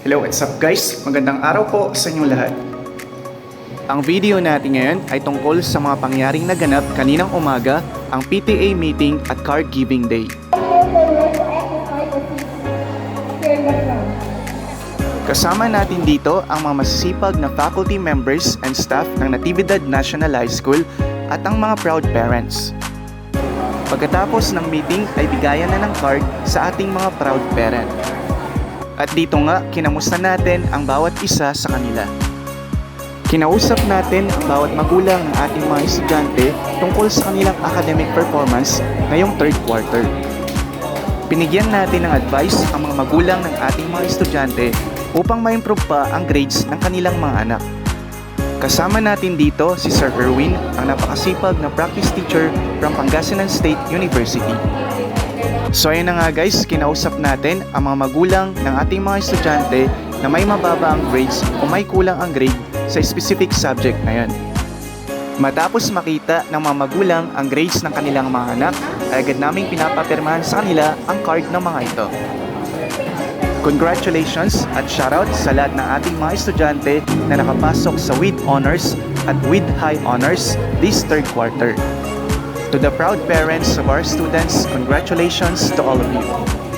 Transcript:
Hello, what's up guys? Magandang araw po sa inyong lahat. Ang video natin ngayon ay tungkol sa mga pangyaring naganap kaninang umaga, ang PTA meeting at card giving day. Kasama natin dito ang mga masisipag na faculty members and staff ng Natividad National High School at ang mga proud parents. Pagkatapos ng meeting ay bigayan na ng card sa ating mga proud parent. At dito nga, kinamusta natin ang bawat isa sa kanila. Kinausap natin ang bawat magulang ng ating mga estudyante tungkol sa kanilang academic performance ngayong third quarter. Binigyan natin ng advice ang mga magulang ng ating mga estudyante upang ma-improve pa ang grades ng kanilang mga anak. Kasama natin dito si Sir Erwin, ang napakasipag na practice teacher from Pangasinan State University. So ayun na nga guys, kinausap natin ang mga magulang ng ating mga estudyante na may mababa ang grades o may kulang ang grade sa specific subject na yun. Matapos makita ng mga magulang ang grades ng kanilang mga anak, ay agad naming pinapapirmahan sa kanila ang card ng mga ito. Congratulations at shoutout sa lahat ng ating mga estudyante na nakapasok sa with honors at with high honors this third quarter. To the proud parents of our students, congratulations to all of you.